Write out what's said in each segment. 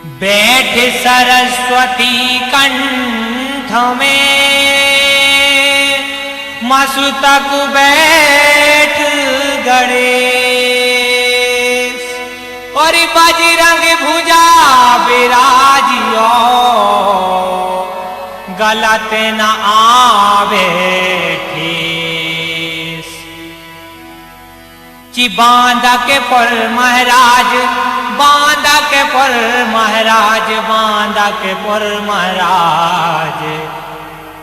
बैठ सरस्वती कंठ में मस्तक बैठ गणेश और बजरंग भुजा विराजियो गलत न आवे ठेस। कि बांधा के पर महाराज बांधा के पर महाराज बांधा के पर महाराज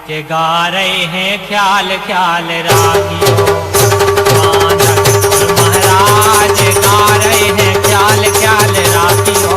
के गा रहे हैं ख्याल ख्याल राखियो। बांधा के पर महाराज गा रहे हैं ख्याल ख्याल राखियो।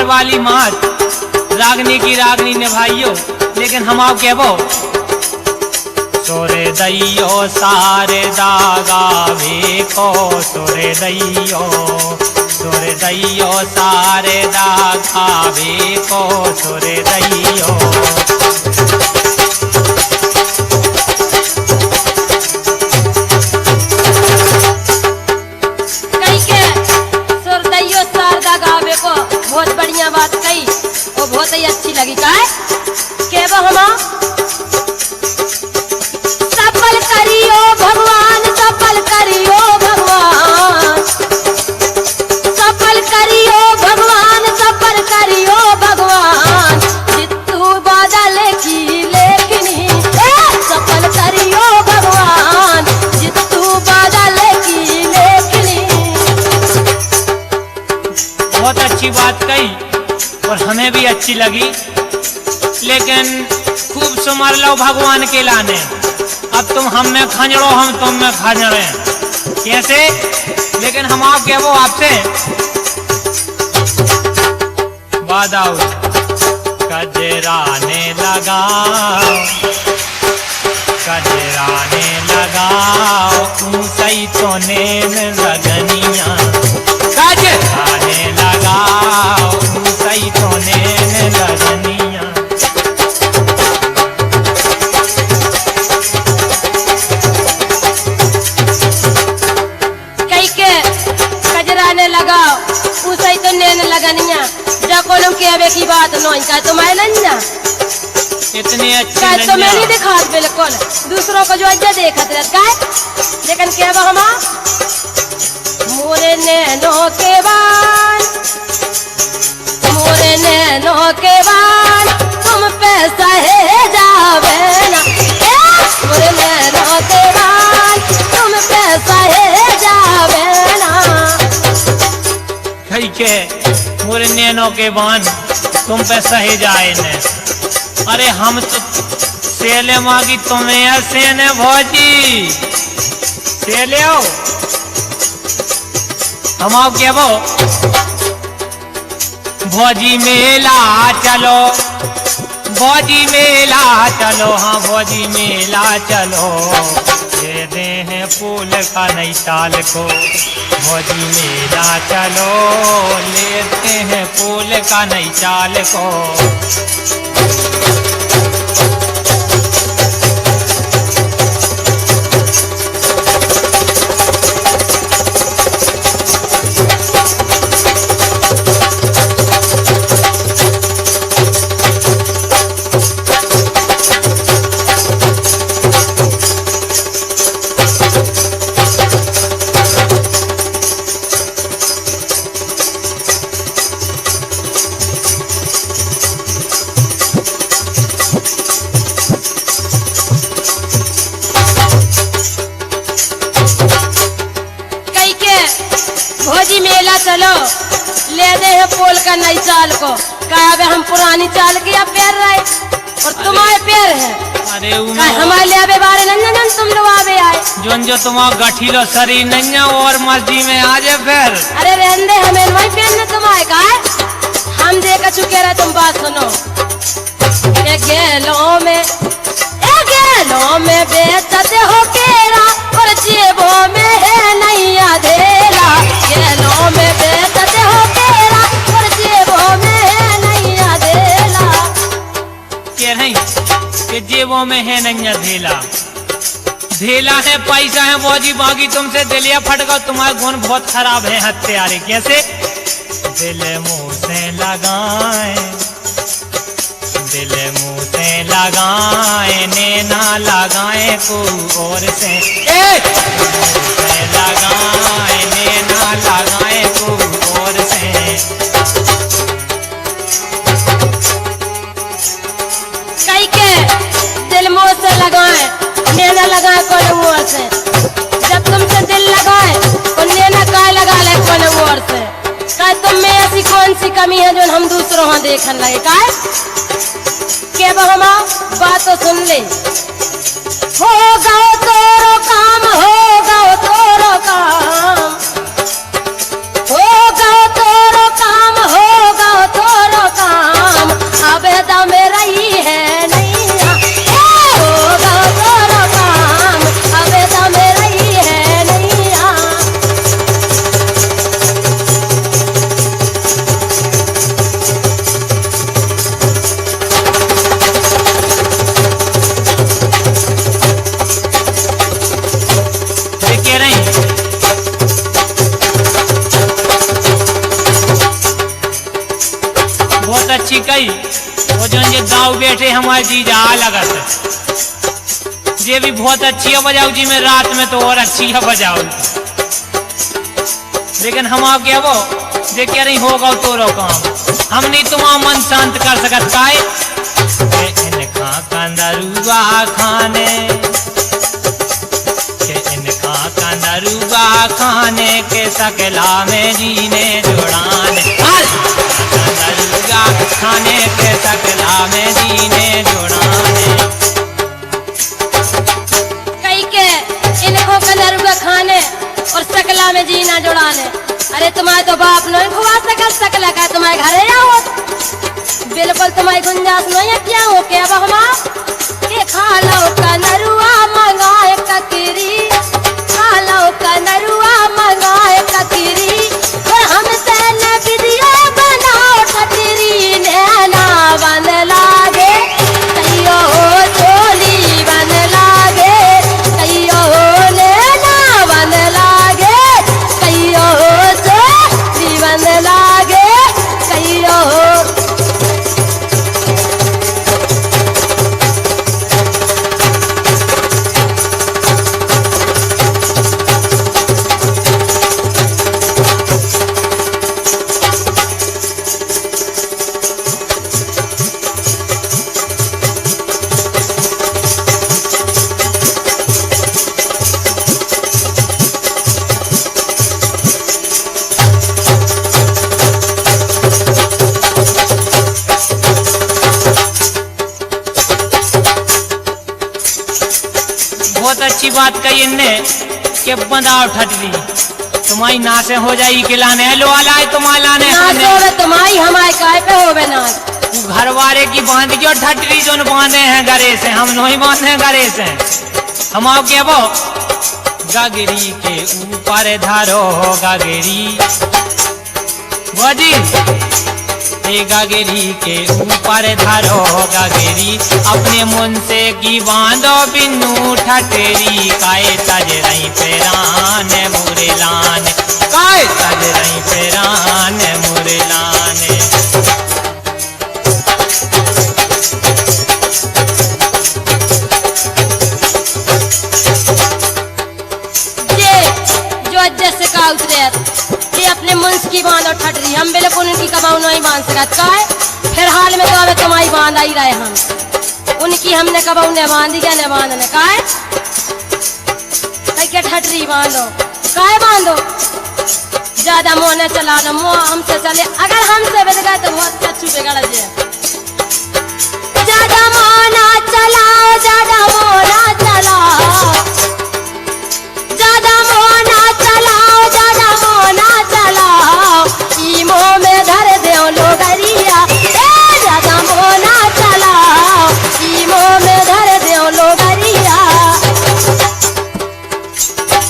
वाली मात रागनी की रागनी निभाइयो लेकिन हम आप कहबो सोरे दैयो सारे दागावे को सोरे दैयो सारे दागावे को सोरे दैयो। बहुत बढ़िया बात कही वो बहुत ही अच्छी लगी का के वो हम सफल करियो भगवान सफल करियो भगवान सफल करियो भगवान सफल करियो भगवान जितू बादल की लेखनी सफल करियो भगवान जितू बादल की लेखनी। बहुत अच्छी बात कही और हमें भी अच्छी लगी लेकिन खूब सुमर लो भगवान के लाने। अब तुम हम में खंजड़ो हम तुम में खंजड़े कैसे लेकिन हम आप क्या वो आपसे बादाऊ कजराने लगाओ ऊंचाई तो नैन लगनिया कजराने लगाओ ऊंचाई तो नैन लगनिया। कई के कजराने लगाओ ऊंचाई तो नैन लगनिया जाको लोग कहवे की बात नहीं का तो मैं लन्ना इतने अच्छे तो मैं नहीं दिखा बिल्कुल दूसरों को जो अज्जा देखत रहता है लेकिन क्या हम मोरे नैनों के बाल तुम पे सहे जावे ना मोरे नैनों के बाल तुम पे सहे जावे ना। कही के मोरे नैनों के बान तुम पे सहे जाए ने। अरे हम तो सेले मांगी तुम्हें सेने भौजी सेले आओ हम आओ क्या वो भौजी मेला चलो हाँ भौजी मेला चलो दे दे हैं फूल का नई साल को भौजी मेला चलो लेते हैं फूल का नई साल को। लो ले दे है पोल का नई चाल को कहा अब हम पुरानी चाल की अब पैर रहे और तुम्हारे पैर है अरे हमारे ले आवे बारे नन्या तुम लोग आवे आए जो तुम्हारा गठीलो शरीर नन्या और मर्जी में आ जाए फिर। अरे रहने हमें वही पहनना तुम्हारे का है हम देखा चुके रहे तुम बात सुनो गेलों में बेचते हो केरा और जेबों में है नैया धेला गेलों में बेचते हो केरा और जेबों में है नैया धेला कह रही कि जेबों में है नैया धेला धेला है पैसा है बोझी बाकी तुमसे दिलिया फटका तुम्हारे गुण बहुत खराब है हत्यारे कैसे दिल मुंह से लगाए दिल मुंह से लगाए नैना लगाए को और से लगाए नैना लगाए को और से कई के दिल मुंह से लगाए नैना लगाए कौन मुंह से जब तुमसे दिल लगाए तो नैना काय लगा ले कौन मुंह से काय तुम में ऐसी कौन सी कमी है जो हम दूसरों हां देखने लगे काय के हम बात तो सुन ले होगा तोरो काम होगा तोरो काम होगा तोरो काम होगा तोरो काम अब दम रही है नैया होगा तोरो काम अब दम रही है नैया बहुत अच्छी कही वो जो ये दाव बैठे हमारे जीजा लगत ये भी बहुत अच्छी है बजाऊ जी में रात में तो और अच्छी है बजाऊ लेकिन हम आप क्या वो ये कह रही होगा तोरो काम हम नहीं तुम्हारा मन शांत कर सकत काए इनका कंदरुआ खाने इनका कंदरुआ खाने के सकला में जीने जुड़ाने कंदरुआ खाने के सकला में जीने जुड़ाने कई के इनको कंदरुआ खाने और सकला में जीना जुड़ाने अरे तुम्हारे तो बाप नहीं खुआ सकला का तुम्हारे घरे आओ बिल्कुल तुम्हारी गुंजाइश नहीं है क्या हो के अब हम के खा लो कंदरुआ मंगाए ककरी खा लो कंदरुआ मंगाए ककरी और हमसे न वीडियो बनाओ ठटरी नैना बन लागे कहियो चोली बन लागे कहियो नैना बन लागे कहियो चोली बन लागे कहियो बहुत अच्छी बात कही इनने कि बंदाव ठटरी तुम्हारी नासे हो जाई के लाने लो आलाए तुम्हारे लाने होवे तुम्हारी हमारे काय पे होवे ना घर वाले की बांध की और ठटरी जो बांधे हैं गरे से हम नहीं बांधे हैं गरे से हम आओ के वो गगरी के ऊपर धारो गगरी बाजी गगरी के ऊपर धरो गगरी अपने मुन से की बांधो बिन्नू ठटेरी काए तज रही पेरान मुरलान काए तज रही पेरान मुरलान जैसे का उतरे ये अपने मुंस की बांध और ठटरी हम बिल्कुल उनकी कबाऊ नहीं बांध सकत का है फिर हाल में तो हमें तुम्हारी बांध आई रहे हम उनकी हमने कबाऊ ने बांधी क्या ने बांधने का है क्या ठटरी बांधो काय बांधो ज्यादा मोह न चला दो, मोह हमसे चले, अगर हमसे बिगड़ गए तो बहुत कच्चू बिगड़ जाए। ज्यादा मोह ना चलाओ, ज्यादा मोह ना चलाओ, ज्यादा मोह ना चलाओ, ज्यादा मोह ना चलाओ, ई मोह में धर दो लोगरिया, ए ज्यादा मोह ना चलाओ, ई मोह में धर दो लोगरिया।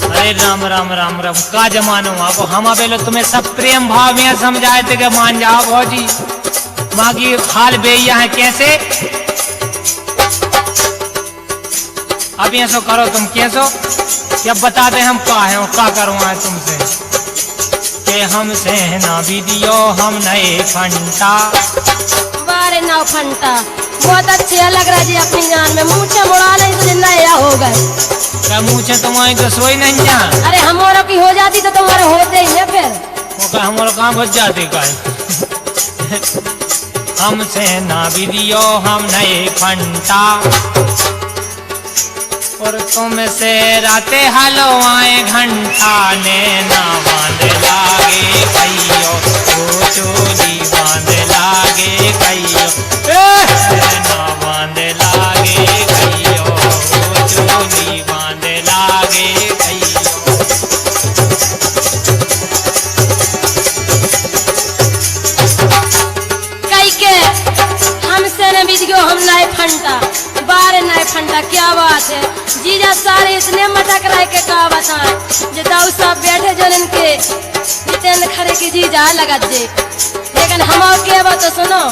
अरे राम राम राम राम, का जमानो आपको हम अबेलो तुम्हें सब प्रेम भाव में समझाए थे कि मान जाओ भौजी, मागी हाल बेइया है कैसे। अब ये सो करो तुम कैसो, जब बता दे हम का है का करूँ तुमसे, कि हमसे ना वीडियो हम नए फंटा। बारे ना फंटा, बहुत अच्छे लग रहा जी अपनी जान में, मुँह से मुड़ा नहीं तो नया हो गए। क्या मुँह से तुम्हारी तो सोई नहीं जा। अरे हमारा की हो जाती तो तुम्हारे होते ही है फिर। वो क्या हमारा काम बच जाते का हमसे ना वीडियो हम नए फंटा, और तुमसे राते हलवाए घंटा ने ना बांध लागे कहियो, ओ चोली बांध लागे कहियो, ना बांध लागे कहियो, ओ चोली बांध लागे कहियो। कई के हमसे न वीडियो हम नए फंटा, बारे नए फंटा, क्या बात है जीजा सारे इतने मटक रहे के का बताएं, जिताऊ सब बैठे जो इनके जितने खड़े की जीजा लगा दे, लेकिन हम के बात तो सुनो,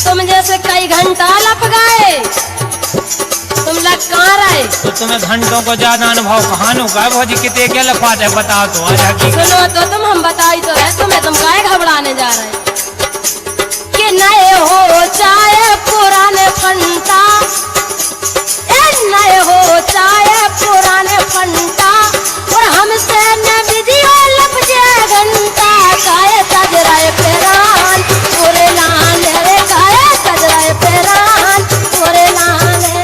तुम जैसे कई घंटा लप गए, तुम लग कहाँ रहे। तो तुम्हें घंटों को ज्यादा अनुभव कहानों का भौजी, कितने क्या लफात है बताओ तो आज हकीकत। सुनो तो तुम, हम बताई तो है तुम्हें, तुम काहे घबराने जा रहे हैं, कि नए हो चाहे पुराने फंटा, नए हो चाहे पुराने फंटा, और हमसे न वीडियो लप जाए घंटा, काहे सजराए पेरान पूरे लान रे, काहे सजराए पेरान पूरे लान रे।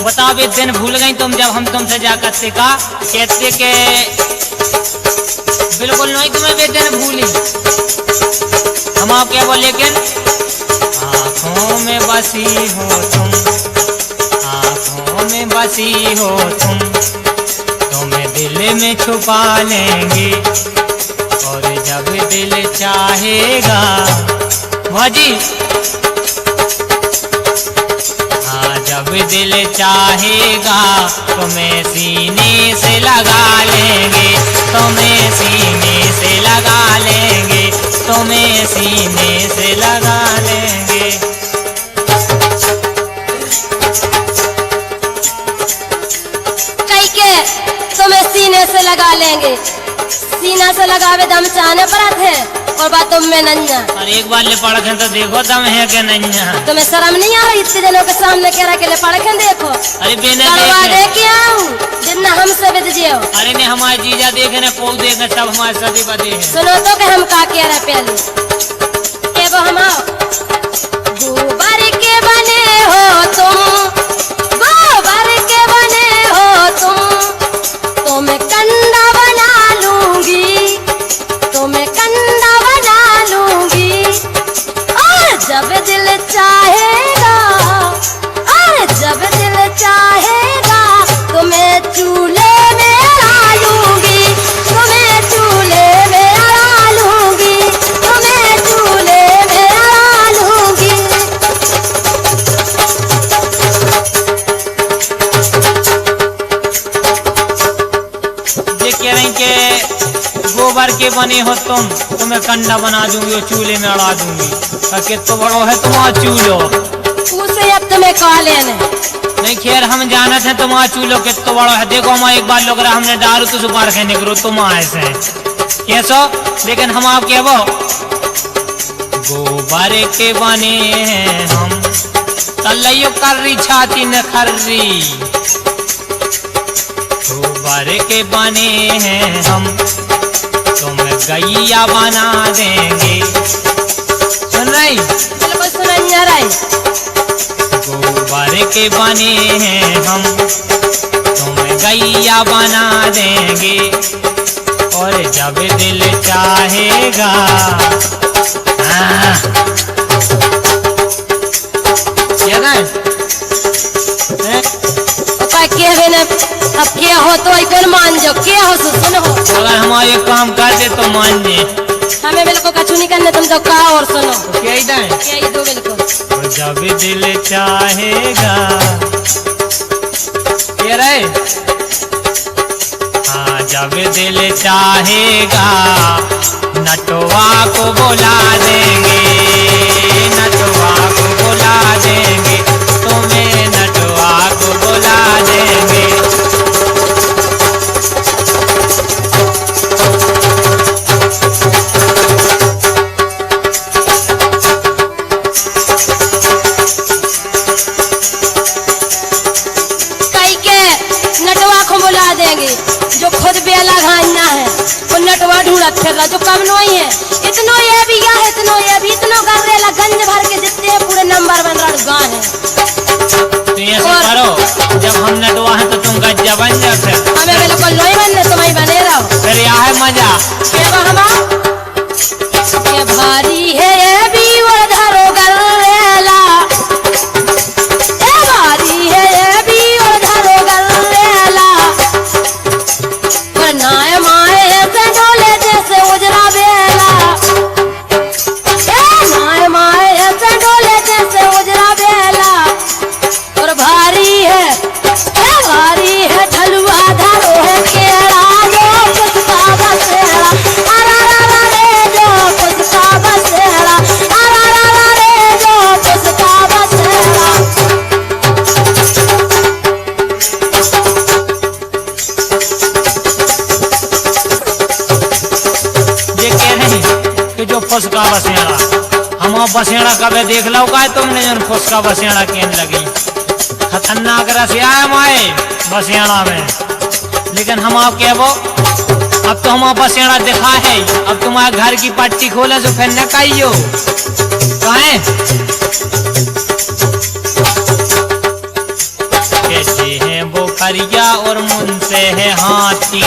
बताओ वे दिन भूल गई तुम जब हम तुमसे जा करते का कहते के बिल्कुल नहीं तुम्हें वे दिन भूली। हम आप क्या बोले, लेकिन आँखों में बसी हो तुम, आँखों में बसी हो तुम, तुम्हें दिल में छुपा लेंगे, और जब दिल चाहेगा भाजी, जब दिल चाहेगा तुम्हें सीने से लगा लेंगे, तुम्हें सीने से लगा लेंगे, तुम्हें सीने से लगा लेंगे। कई के तुम्हें सीने से लगा लेंगे, सीना से लगावे दम चाहने पर थे और बातों में नन्या। अरे एक बार ले पढ़े तो देखो दम है कि नन्या। तुम्हें शर्म नहीं आ रही इतने जनों के सामने कह रहा के ले पढ़े देखो। अरे बेने दे के आऊं जितना हमसे बिद जियो। अरे ने हमारे जीजा देखे ने पौ देखे सब हमारे सदी बदे हैं। सुनो तो कि हम का कह रहे पहले के वो हम गोबर के बने हो तुम, गोबर के बने हो तुम, तुम्हें कंधा बना लूंगी, तुम्हें कंधा बना लूंगी, और जब दिल चाहेगा, और जब दिल चाहेगा तुम्हें चूल्हे में अड़ा लूंगी, तुम्हें चूल्हे में अड़ा लूंगी, तुम्हें के बने हो तुम, तुम्हें कंडा बना दूंगी और चूल्हे में अड़ा दूंगी। कितना बड़ो है तुम्हारा चूल्हो, उसे अब तुम्हें कहा लेने नहीं खैर हम जानते हैं तुम्हारा चूल्हो कितना बड़ो है। देखो हम एक बार लोग हमने दारू तो सुपार के निकलो तुम ऐसे कैसो, लेकिन हम आप क्या वो गोबर के बने हैं हम, तल्लैयो कर रही छाती न खर्री। गोबर के बने हैं हम, तुम्हें गैया बना देंगे। सुन रही? बिल्कुल सुन रही। गोबर के बने हैं हम, तुम्हें गैया बना देंगे। और जब दिल चाहेगा अब क्या हो तो कौन मान जाओ, क्या हो सुनो। अगर हमारे काम कर दे तो मान दे, हमें बिल्कुल कछु नहीं करने, तुम तो कहा और सुनो। क्या ही दें? क्या ही दो बिल्कुल। और जब दिल चाहेगा ये रहे, हाँ जब दिल चाहेगा नटवा को बुला देंगे, नटवा को बुला देंगे, तुम्हें नटवा को बुला देंगे। कई के नटवा को बुला देंगे, जो खुद बेला घाना है वो नटवा ढूंढत फिर रहा, जो कम नहीं है इतनो ये भी है, इतनो ये भी, इतनो कर रेला गंज भर के जितने पूरे नंबर बन रहा गाँव है। तो ये सब करो, जब हम नटवा हैं तो तुम गज्जा बन जाओ। फिर हमें बिल्कुल नहीं बनने, तुम ही बने रहो। फिर यह है मजा। ये भारी है ये भी वो धरो गल्लेला, ये भारी है ये भी वो धरो गल्लेला। और नाय माए से डोले जैसे उजरा बेला, ये नाय माए से डोले जैसे उजरा बेला। और भारी है ये भारी है ठलुआ धरो है केरा, जो पुष्पा बसेरा अरा रा रे, जो पुष्पा बसेरा अरा रा रे, जो पुष्पा बसेरा। ये कह रहे हैं कि जो फुसका बसेड़ा, हम बसेड़ा कभी देख लो का तुमने जन फुसका बसेड़ा केन लगी खतरनाक रसिया है माए बसेड़ा में। लेकिन हम आप क्या वो अब तो हम बसेड़ा दिखा है, अब तुम्हारे घर की पट्टी खोले तो फिर न कहियो कहें कैसे है वो करिया और मुन से है हाथी।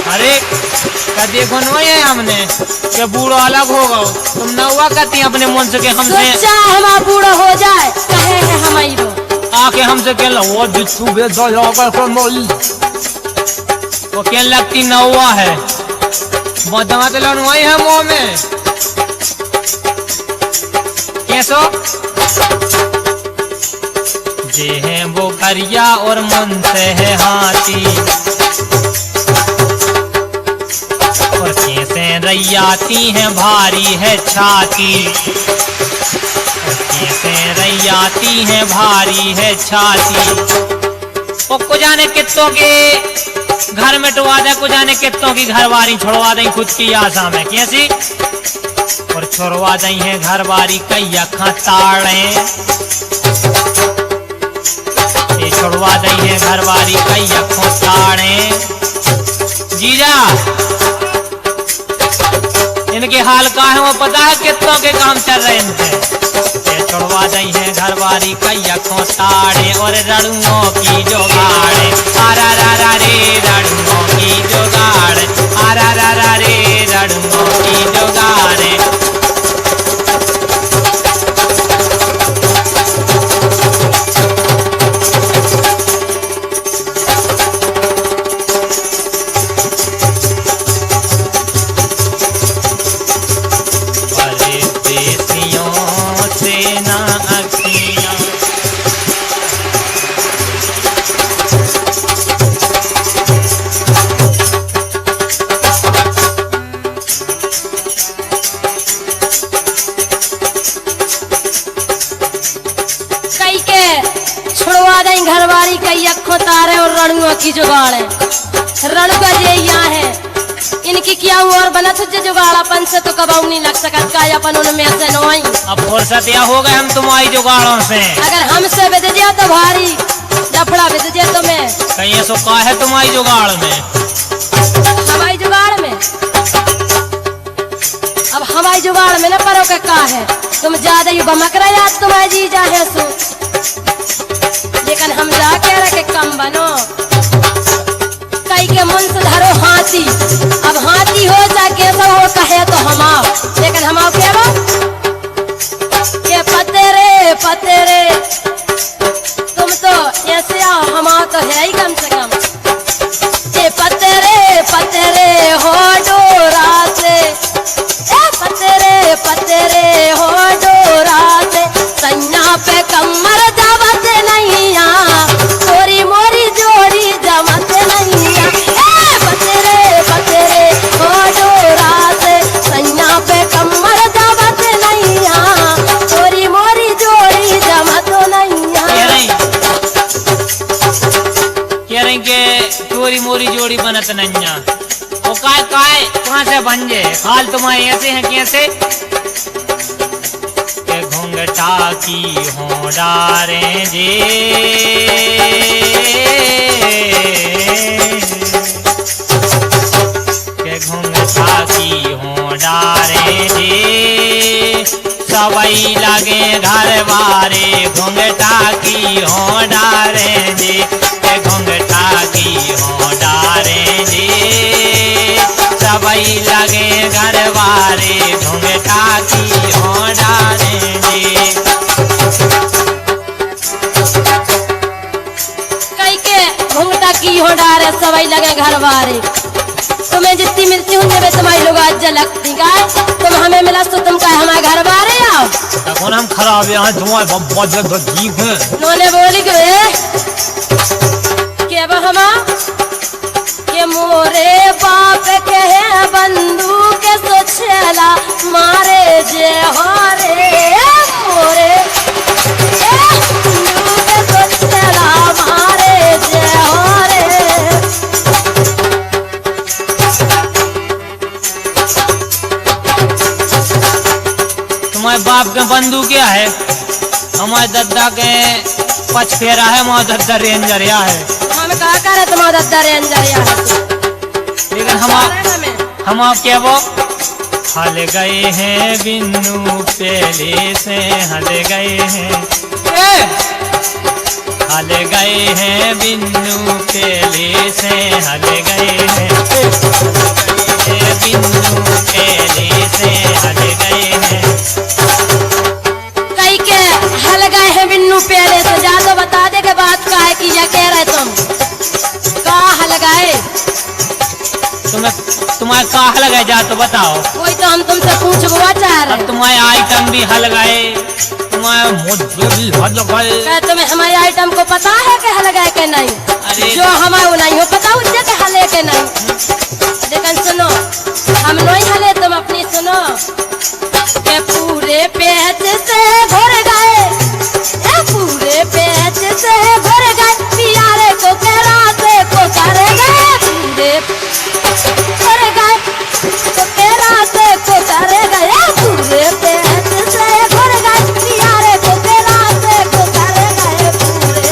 अरे क्या देखो न ये हमने के बूढ़ो अलग हो गो, तुम न हुआ करती अपने मन से के हमसे सोचा हमारा बूढ़ा हो जाए, कहे है हमारी आके हमसे कह लो वो बिच्छू बेच वो क्या लगती न हुआ है वो दवा तो लोन वही है मुँह में कैसो जे है वो करिया और मन से है हाथी। और कैसे रैयाती है भारी है छाती, और कैसे रैयाती है भारी है छाती। वो को जाने कितों के घर में टुवा दे, को जाने कितों की घरवारी छोड़वा दें खुद की आशा में कैसी, और छोड़वा दें है घरवारी कई अखा ताड़े, ये छोड़वा दें है घरवारी कई अखों ताड़े। जीजा इनके हाल का है वो पता है कितनों के काम चल रहे इनसे। ये छोड़वा दई है घरवारी कई अखों ताड़े और रड़ुओं की जोगाड़े आरा रा रा रे रड़ुओं की जोगाड़े आरा रा रा रे रड़ुओं की जोगाड़े। की अखों तारे और रणुओं की जुगाड़ है। रणुआ ये यहाँ है, इनकी क्या और बना तुझे जुगाड़, अपन से तो कबाऊ नहीं लग सकत का, अपन उनमें से नोई। अब फुर्सत या हो गए हम तुम्हारी जुगाड़ों से। अगर हमसे बिद जाए तो भारी लफड़ा बिद जाए तो मैं कहीं सो का है तुम्हारी जुगाड़ में? हवाई जुगाड़ में, अब हवाई जुगाड़ में न परो के का है, तुम ज्यादा ही बमक रहे याद तुम्हारे जी जाहे सो, लेकिन हम जाके रखे कम बनो। कई के मन से धरो हाथी, अब हाथी हो चाहे कैसा हो कहे तो हम आओ, लेकिन हम आओ क्या के पते रे तुम तो ऐसे आओ, हम आओ तो है ही कम से कम। ये पते रे हो डोरा से, पते रे हो डोरा से, सैया पे कमर जमत नहीं आ, तोरी मोरी जोड़ी जमत नहीं आ। पते रे हो डोरा से, सैया पे कमर जमत नहीं आ, तोरी मोरी जोड़ी जमत नहीं आ। कह रहे के चोरी मोरी जोड़ी बनत नहीं आ, वो काय कहाँ से बन जे? हाल तुम्हारे ऐसे हैं कैसे के घूंघटा की हो डारे जे, के घूंघटा की हो डारे जे, सवई लगे घर बारे घूंघटा की हो डारे जे, के घूंघटा की हो डारे जे, सवई लगे घर बारे घूंघटा की हो डारे जे। कई के घूंघटा की हो डारे सवई लगे घर बारे, तुम्हें जितनी मिलती हूँ जब तुम्हारी लोग आज लगती गाय, तुम हमें मिला तो तुम कहे हमारे घर बारे आओ। तब हम खराब यहाँ तुम्हारे ठीक है। नोने बोली के हम के मोरे बाप के बंदूक सो छेला मारे जे हो रे, मोरे बंदूक सो छेला मारे जे हो रे। तुम्हारे बाप के बंधु क्या है? हमारे दद्दा के पचफेरा है, हमारा दद्दा रेंजर या है। हम कहा करे तुम्हारा दद्दा रेंजर या है, लेकिन हम क्या वो हल गए हैं बिन्नू पहले से, हल गए हैं, हल गए हैं बिन्नू पहले से, हल गए हैं बिन्नू पहले से, हल गए हैं। कई के हल गए हैं बिन्नू पहले से, जा तो बता दे के बात का है कि यह कह रहे तुम का हल गए? तुम्हारे का हल गए जा तो बताओ। वही तो हम तुमसे पूछवा चाह रहे। अब तुम्हारे आइटम भी हल गए, तुम्हारे मुद्दे भी हल गए। क्या तुम्हें हमारे आइटम को पता है कि हल गए के नहीं? अरे जो हमारे नहीं हो पता उससे के हले के नहीं। लेकिन सुनो, हम नहीं हले, तुम अपनी सुनो के पूरे पेट से भर गए, पूरे पेट से भर गए, पियारे को कहराते को कर गए, पूरे भर गए तो कहराते को कर गए, पूरे पेट से भर गए, पियारे को कहराते को कर गए, पूरे।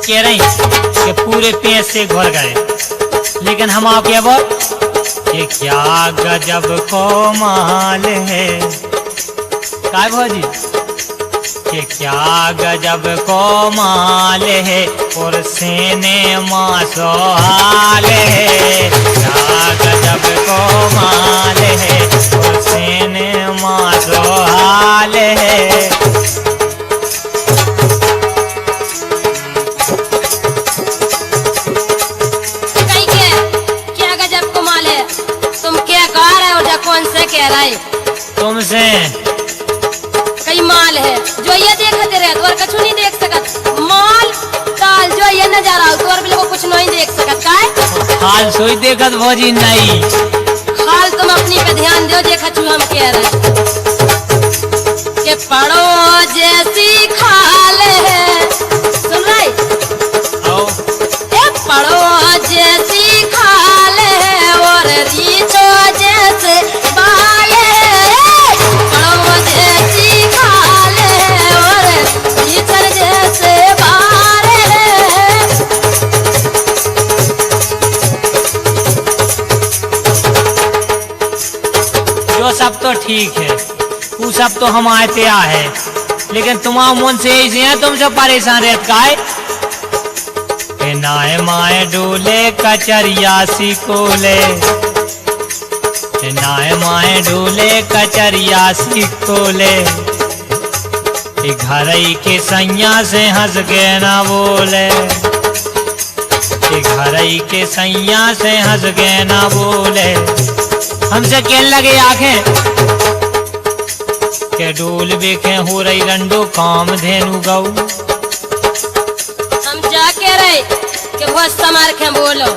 कह रही कि पूरे पेट से घुर गए, लेकिन हम आप क्या बोल कि क्या गजब को माल है, काय भौजी कि क्या गजब को माल है, और सीने मासो हाल है, क्या गजब को माल है, और सेने मारो हाल है। कहीं के क्या गजब कमाल है, तुम क्या कह रहे हो, या कौन से कह रहे तुमसे कई माल है जो ये देखते रहे तो कछु नहीं देख सकत, माल ताल जो ये नजारा हो तो बिल्कुल कुछ नहीं देख सकत। काय हाल सोई देखत भौजी नहीं, हाल तुम अपनी पे ध्यान दो, देखा छू हम कह रहे कि पढ़ो जैसी खाल है, सुन रहे आओ ए पढ़ो जैसी खाल है और रीचो जैसे बाल है, पढ़ो जैसी खाल है और रीचर जैसे बाल है। जो सब तो ठीक है, वो सब तो हमारे त्या है, लेकिन तुम्हारा मन से ऐसे है, तुमसे परेशान रहत का है। के नाए माए डोले कचरिया सिकोले, के नाए माए डोले कचरिया सिकोले, के घरई के सैया से हंस के ना बोले, के घरई के सैया से हंस के ना बोले। हमसे कहने लगे आंखें के डोल बेखे हो रही रंडो काम धेनु गऊ। हम जाके रहे कि बहुत समार के बोलो,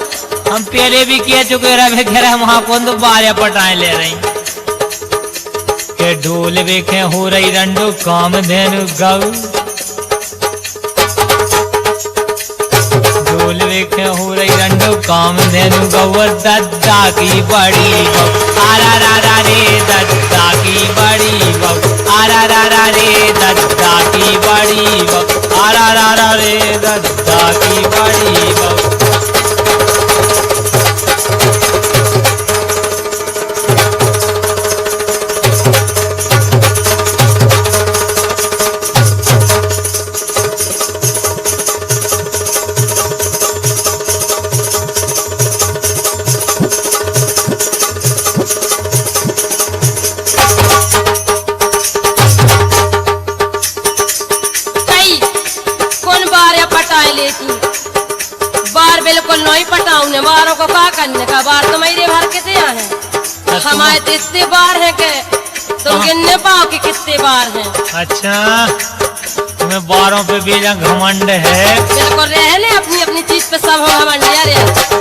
हम पहले भी कह चुके रहे घेरा वहां कौन तो बारे पटाए ले रही के डोल बेखे हो रही रंडो काम धेनु गऊ, डोल बेखे हो रही रंडो काम धेनु गऊ। दद्दा की बड़ी बहू आरा रा रा रे, दद्दा की बड़ी बहू आरा रा रा रे, दद्दा की बड़ी बहू आरा रा रा रे, दद्दा की बड़ी बहू। बार बिल्कुल नहीं पटाऊने, बारों को क्या करने का, बार तो मेरे भर कितने हैं, हमारे तो इतने बार हैं के तुम गिनने पाओ कि कितने बार हैं। अच्छा तुम्हें बारों पे बेजा घमंड है, बिल्कुल रहने अपनी अपनी चीज पे सब हम घमंड रहे।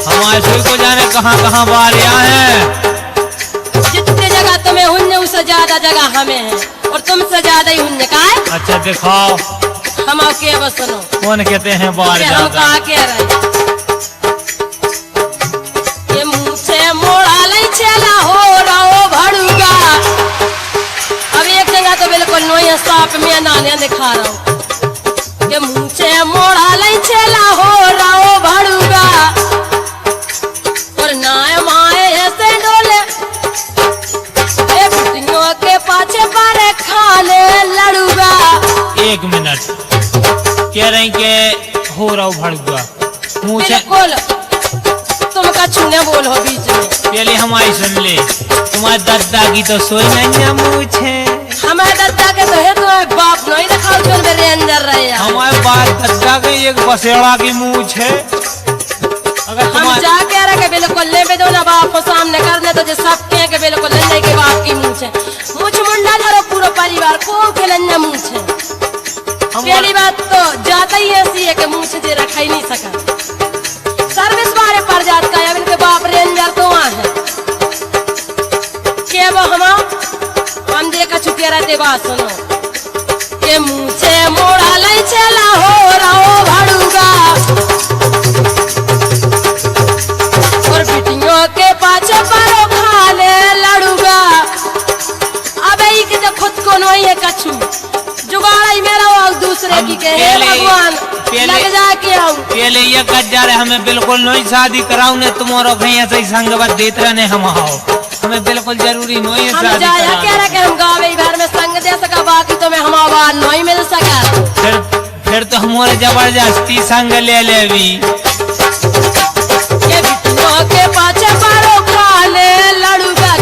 हमारे सुई को जाने कहाँ कहाँ बार यहाँ है। जितने जगह तुम्हें हुन्ने उससे ज्यादा जगह हमें है, और तुमसे ज्यादा ही हुन्ने का है। अच्छा दिखाओ, हम के बस सुनो कौन कहते हैं बार हम ज्यादा। कहा कह रहे ये मुँह से मोड़ा नहीं चला हो रहो भड़ूगा। अब एक जगह तो बिल्कुल नहीं साफ में नाने दिखा रहा हूँ, ये मुँह से मोड़ा नहीं चला हो रहो भड़ूगा और नाय माए ऐसे डोले ए बुटियों के पाछे पारे खाने लड़ूगा। एक मिनट कह रही के हो रहा भड़ुआ मुँह से, बिल्कुल तुम कछु न बोलो बीच में। पहले हमारी सुन ले, तुम्हारे दद्दा की तो सोई नहीं मुँह है, हमारे दद्दा के तो है, तुम्हारे बाप नहीं रखा जो मेरे अंदर रहे। हमारे बाप दद्दा के एक बसेड़ा की मुँह है। अगर हम जा कह रहे के बिल्कुल ले भी दो ना, बाप को सामने करने तो जो सब कह के बिल्कुल लन्ने के बाप की मुँह है, मुझ मुंडा धरो पूरा परिवार को के लन्ना मुँह है। पहली बात तो जाता ही ऐसी है कि मुँह से रखा ही नहीं सका, सर्विस बारे पर जात का है, इनके बाप रेंजर तो वहाँ है के वो हम देखा चुके रहते। बात सुनो के मुँह से मोड़ा नहीं चला हो रहो भड़ूगा और बिटियों के पाछे परो खाने लड़ूगा। अब एक तो खुद को नहीं है कछु जुगाड़ा ही मेरा और दूसरे की के भगवान लग जा के आऊं। पहले ये कह जा रहे हमें बिल्कुल नहीं शादी कराऊ ने, तुम्हारा भैया से संगत देते रहने हम आओ, हमें बिल्कुल जरूरी नहीं है शादी कराना। कह रहा कि हम गाँव भर में संग दे सका, बाकी तो मैं हमारा नहीं मिल सका। फिर तो हमारे जबरदस्ती संग ले ले भी के बिटियों के पाछे परो खाने लड़ूगा।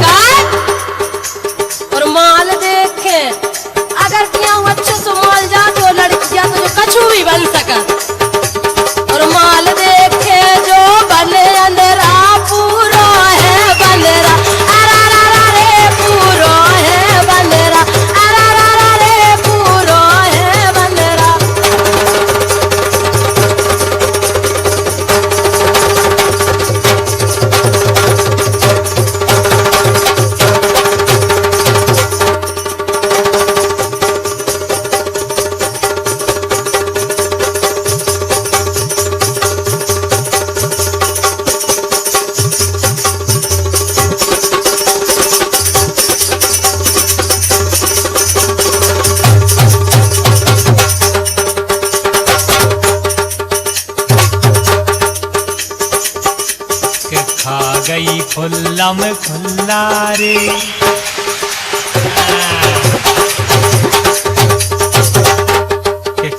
गई खुल्ला में खुल्ला रे।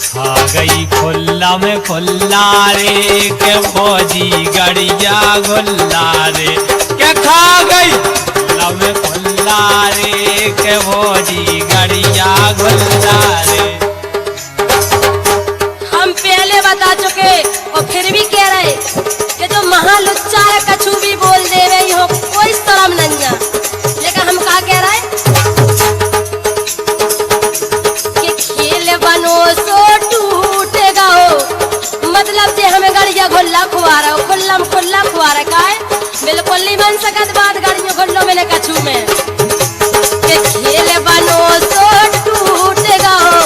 खा गई खुल्ला में खुल्ला रे के फौजी गड़िया गुल्ला रे। क्या खा गई खुल्ला में खुल्ला रे के फौजी गड़िया गुल्ला रे। हम पहले बता चुके और फिर भी कह रहे कि जो महालुच्चा है कछु भी बोल दे रही हो कोई शर्म नहीं है। लेकिन हम कहा कह रहे कि खेल बनो सो टूटेगा हो, मतलब जे हमें गड़िया खुल्ला खुआ रहा हो, खुल्ला में खुल्ला खुआ रहा का है, बिल्कुल नहीं बन सकत बात गड़ियों खुल्लो में कछु में कि खेल बनो सो टूटेगा हो,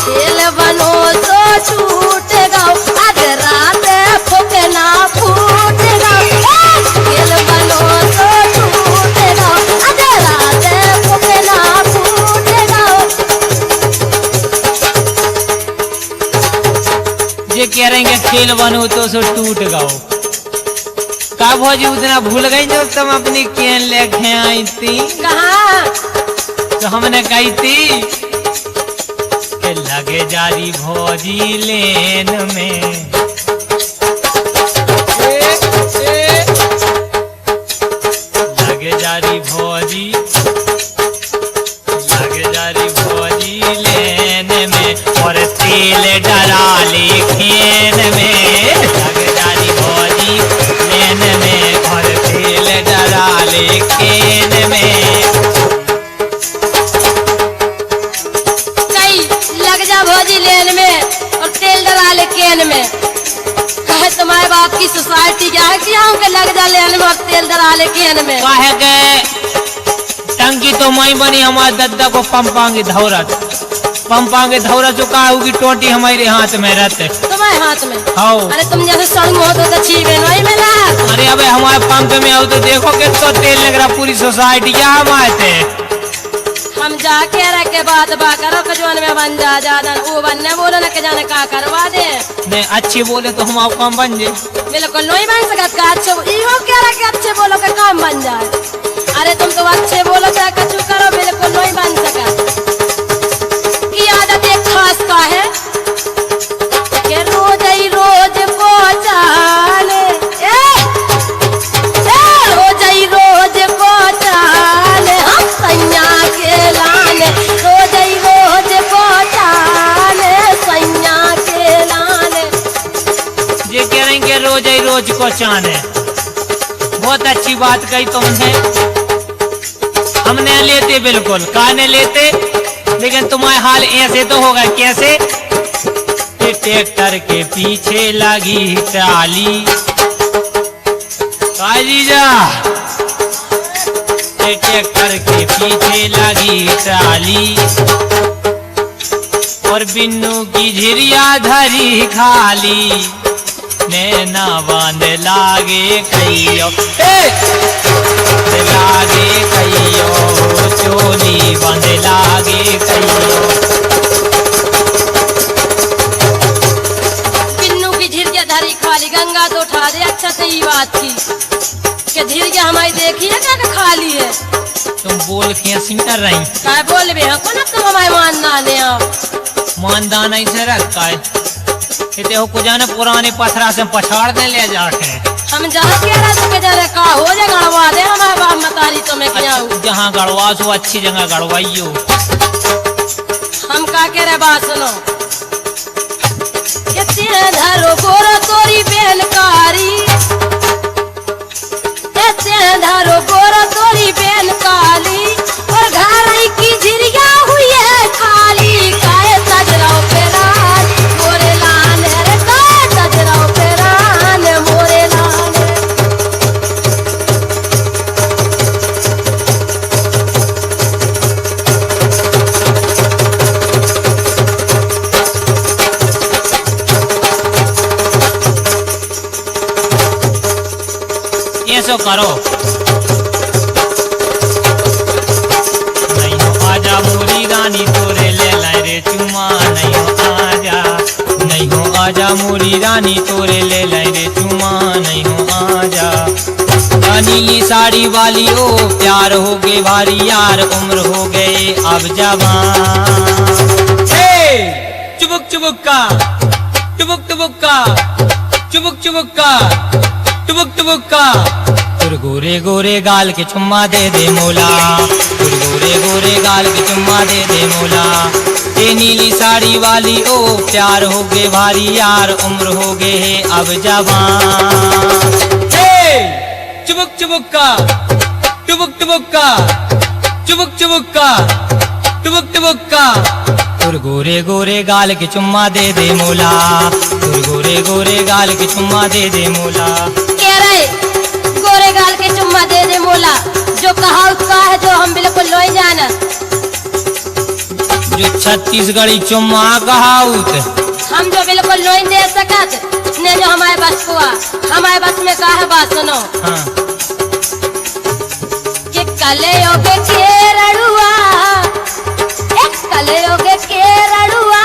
खेल बनो तो छूटेगा आज रात फूकना फूटेगा। खेल बनो तो छूटेगा आज रात फूकना फूटेगा। ये कह रहे हैं खेल बनो तो सो टूट गाओ। का भौजी उतना भूल गई जो तुम अपनी केन लेके आई थी? कहाँ तो हमने कही थी लगे जारी भौजी लेन में। लगे जारी भौजी, लगे जारी भौजी लेन में और तेल डरा ले खेन में। लगे जारी भौजी लेन में और तेल डरा ले खेन में। भौजी लेन में और तेल डरा ले केन में। कहे तुम्हारे बाप की सोसाइटी क्या है कि के लग जा लेन में और तेल डरा ले केन में। कहे के टंकी तो मई बनी हमारे दद्दा को पंपांगे धौरत, पंपांगे धौरत जो कहा होगी टोटी हमारे हाथ में रहते। तुम्हारे हाथ में? हाँ। अरे तुम जैसे सड़ू हो तो छीबे नहीं मिला। अरे अबे हमारे पंप में आओ तो देखो कि तो तेल लग रहा पूरी सोसाइटी क्या हमारे थे। हम जाके रह के बात बा करो कजवन में बन जा जादन वो बनने बोलो ना के जाने का करवा दे। नहीं अच्छे बोले तो हम काम बन जाए। बिल्कुल नहीं बन सकत का अच्छे इहो कह रहा कि अच्छे बोलो के काम बन जाए। अरे तुम तो अच्छे बोलो चाहे कछु करो बिल्कुल नहीं बन सकत। की आदत एक खास का है कि रोज ही रोज को चाले रोज ही रोज को चाले हम सैया के लाने रोज ही रोज को चाले सैया के लाने। ये कह रहे हैं कि रोज ही रोज को चाने। बहुत अच्छी बात कही तुमने। हमने लेते बिल्कुल काने लेते, लेकिन तुम्हारे हाल ऐसे तो होगा कैसे? ट्रैक्टर के पीछे लगी ट्राली जीजा, ट्रैक्टर के पीछे लगी ट्राली और बिन्नू की झिरिया धरी खाली। नैना बांध लागे कहियो लागे कहियो चोली बांध लागे कहियो। बिन्नू की झिरिया धरी खाली गंगा तो उठा दे। अच्छा सही बात थी कि झिरिया हमारी देखी है क्या खाली है। तुम बोल कैसी कर रही? क्या बोल भी है कौन तुम हमारे मानदान है आप मानदान ऐसे रखता है कहते हो कुछ जाने पुराने पथरा से पछाड़ दे ले जाके। हम जहाँ कह रहे थे जाने का हो जाए गड़वा दे हमारे बाप मतारी तो मैं क्या हूँ। जहाँ गड़वा सो अच्छी जगह गड़वाइयो। हम का कह रहे बात सुनो धरो गोरो तोरी बेनकारी धरो गोरो तोरी बेनकाली और घर की झिरिया हुई है खाली। काहे सजराओ पेरान मोरे लान रे काहे सजराओ पेरान मोरे लान। ऐसो करो नहीं हो आजा मोरी रानी तोरे ले लाए रे चुमा। नहीं हो आजा, नहीं हो आजा मोरी रानी तोरे ले लाए रे चुमा। नहीं हो आजा। साड़ी वाली ओ प्यार हो गए भारी यार उम्र हो गए अब जवान। चुबुक चुबुक का टुबुक टुबुक का चुबुक चुबुक का टुबुक टुबुक का तुर गोरे गोरे गाल के चुम्मा दे दे मोला, तुर गोरे गोरे गाल के चुम्मा दे दे मोला। ये नीली साड़ी वाली ओ प्यार हो गए भारी यार उम्र हो गए है अब जवान। चुबुक चुबुक का टुबुक टुबुक का चुबुक चुबुक का टुबुक टुबुक का तुर गोरे गोरे गाल के चुम्मा दे दे मोला, तुर गोरे गोरे गाल के चुम्मा दे दे मोला। कह रहे गोरे गाल के चुम्मा दे दे मोला, जो कहा उसका है जो हम बिल्कुल लोई जाना। जो छत्तीसगढ़ी चुम्मा कहाउत हम जो बिल्कुल लोई दे सकत ने जो हमारे बस को हमारे बस में का है बात सुनो। हाँ। कि कले योगे के रड़ुआ कले योगे के रड़ुआ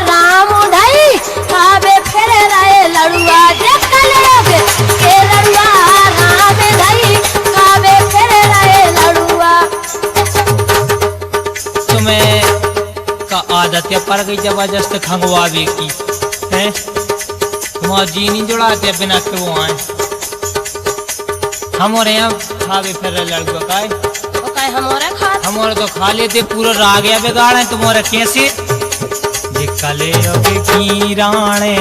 राम उठाई काबे फिर रहे लड़ुआ। जे कले योगे के रड़ुआ राम उठाई काबे फिर रहे लड़ुआ। तुम्हें का आदत है पर गई जबरदस्त खंगवावे की है, तुम्हारा जी नहीं जुड़ाते बिना के वो आए हमारे यहाँ खावे फिर लड़का का है हमारे तो खा लेते पूरा राग या बिगाड़े तुम्हारा कैसे कले की राणे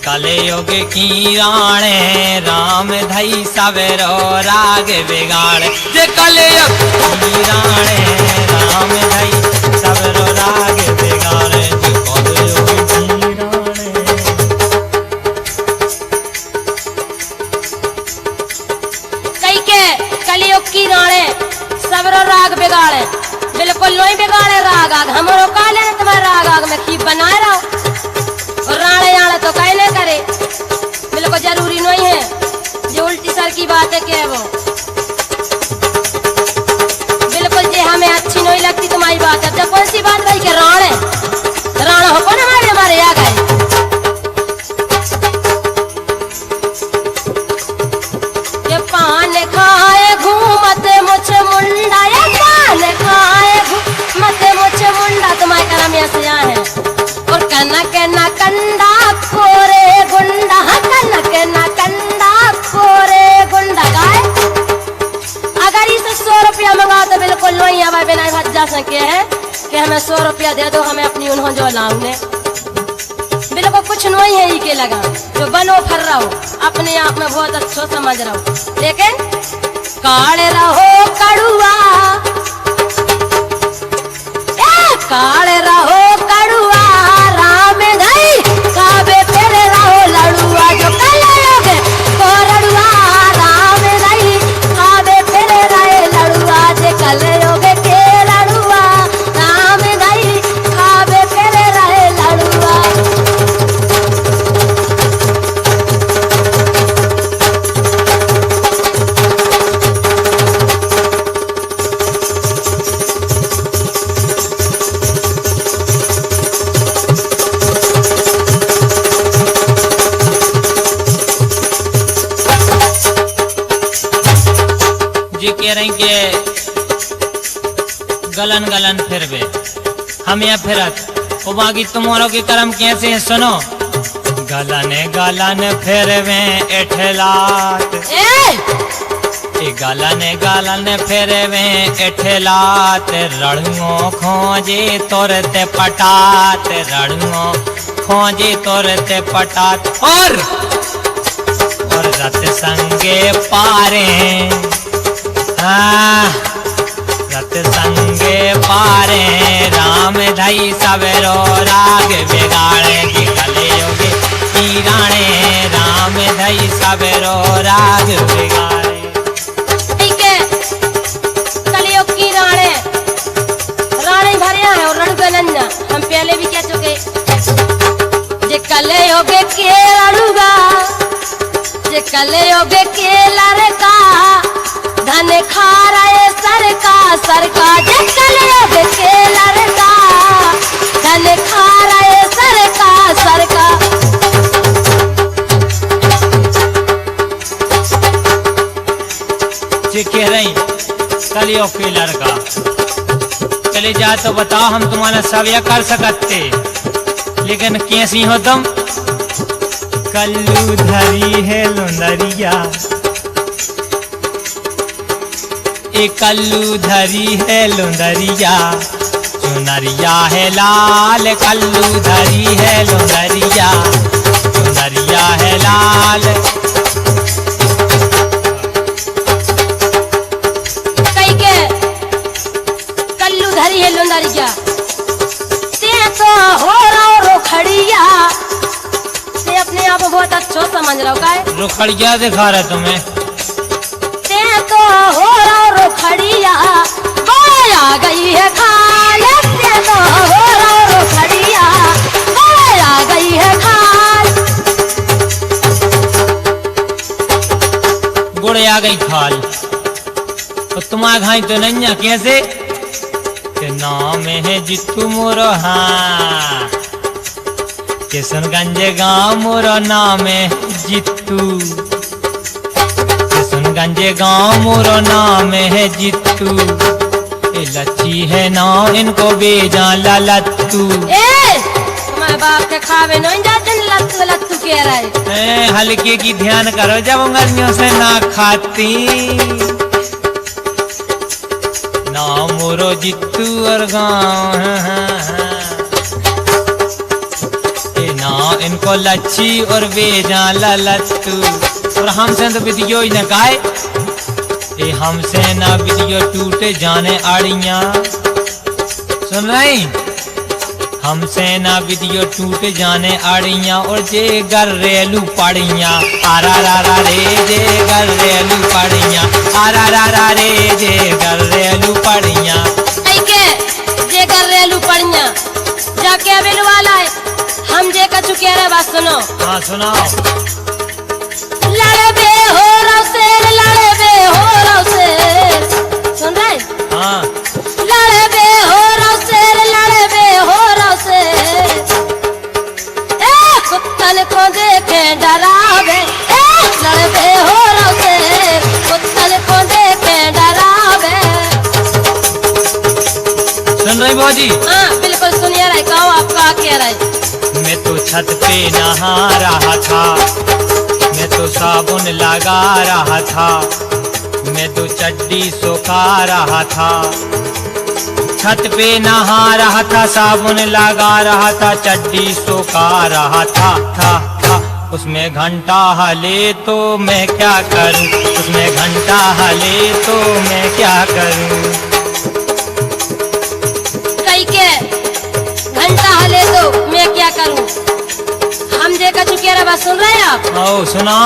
कले योग की राणे राम धई सवेरो राग बिगाड़े। जे कले योग की राणे राम धई सवेरो राग बिगाड़े। जे कले योग की राणे कई के कलयुग की राणे सवेरो राग बिगाड़े। बिल्कुल नहीं बिगाड़े राग आग हमरो काले ने तुम्हारे राग आग में खीप बनाए रहो और राणे आने तो कहने करे बिल्कुल जरूरी नहीं है जो उल्टी सर की बात है क्या वो बिल्कुल जे हमें अच्छी नहीं लगती तुम्हारी बात है। जब कौन सी बात रही कि राणे राणा हो कौन हमारे आ गए। ये पान खाए घूमते मुझे मुंडा ये पान खाए घूमते मुझे मुंडा तुम्हारे करम ऐसे है और कनक न कंडा खोरे गुंडा कनक न कंडा खोरे गुंडा गाय। अगर इसे 100 रुपया मंगा तो बिल्कुल नहीं हमारे बिना भज जा सके है कि हमें 100 रुपया दे दो हमें अपनी उन्होंने जो लाऊंगे बिल्कुल कुछ नहीं है ही के लगा जो बनो फर रहो अपने आप में बहुत अच्छा समझ रहो लेकिन काले रहो कड़ुआ काले रहो कड़ुआ राम धई काबे फिर रहो लड़ुआ। जो कले योगे को रड़ुआ राम धई काबे फिर रहे लड़ुआ। जे कले योगे के लड़ुआ राम धई काबे फिर रहे लड़ुआ। कह रहे के गलन गलन फिर बे हम यहाँ फिरत वो बाकी तुम्हारों के कर्म कैसे हैं सुनो। गलन गलन फिर में एठलात गलन गलन फिर में एठलात रड़ुओं खोजे तोरते पटात रड़ुओं खोजे तोरते पटात और रत संगे पारे रत संगे पारे राम धई सवेरो राग बिगाड़े। कि कले योगे की राणे राम धई सवेरो राग बिगाड़े। ठीक है कलयुग की राणे राणे भरिया है और रण गनन्ना हम पहले भी कह चुके। जे कले योगे के रणुगा जे कले योगे के लड़का धन खा रहे सरका जे कले योगे के लड़का धन खा रहे सरका भैया तो बताओ, हम तुम्हारा सब यह कर सकते, लेकिन कैसी हो तुम? कल्लू धरी है लुंदरिया, एक कल्लू धरी है लुंदरिया, चुनरिया है लाल, कल्लू धरी है लुंदरिया, चुनरिया है लाल। कई के कल्लू धरी है लुंदरिया, ते तो हो रहा रोखड़िया, ते अपने आप को बहुत अच्छा समझ रहा हो। काय रुखड़िया दिखा रहे तुम्हें? ते तो हो रहा रोखड़िया, आ गई है खाल, ते तो हो रहा रोखड़िया, आ गई है खाल। गुड़ आ गई खाल, तो तुम्हारा घाई तो नहीं है कैसे? के नाम है जितू मोरो, हाँ किशनगंज गाँव मोरो नाम है जितू, किशनगंज गाँव मोरो नाम है जितू, लच्छी है ना इनको बेजा लत्तू। तुम्हारे बाप के खावे नहीं जाते लत्तू लत्तू कह रहे। हल्के की ध्यान करो, जब उंगलियों से ना खाती ना मोरो जित्तू और गाँव, ना इनको लच्छी और बेजा लत्तू। और हमसे तो विधियो ही न गाए, हमसे ना विधियो टूटे जाने आड़ियाँ, सुन रही? हमसे ना विधियो टूटे जाने आड़ियाँ, और जे घरेलू पड़ियाँ, आरा रा रा रे जे घरेलू पड़ियाँ, आरा रा रा रे जे घरेलू पड़ियाँ। जे घरेलू पड़ियाँ जाके अबिल वाला है, हम जे कछु कह रहे बात सुनो। हाँ सुनाओ। लड़े बे हो रहा शेर, लड़े बे हो रहा शेर, सुन रहे? हाँ। लड़े बे हो रहा शेर, लड़े बे हो रहा शेर, कुत्तन को देखे डरावे, लड़े बे हो रहा शेर, कुत्तन को देखे डरावे। सुन रही भौजी? हाँ बिल्कुल सुनिए रहे, कहो आप क्या कह रहे? मैं तो छत पे नहा रहा था, मैं तो साबुन लगा रहा था, मैं तो चड्डी सुखा रहा था, छत पे नहा रहा था, साबुन लगा रहा था, चड्डी सुखा रहा था। उसमें घंटा हले तो मैं क्या करूं, उसमें घंटा हले तो मैं क्या करूं? कई के घंटा हले तो मैं क्या करूं? हम देखा चुके रहा, बात सुन रहे आप? आओ सुना।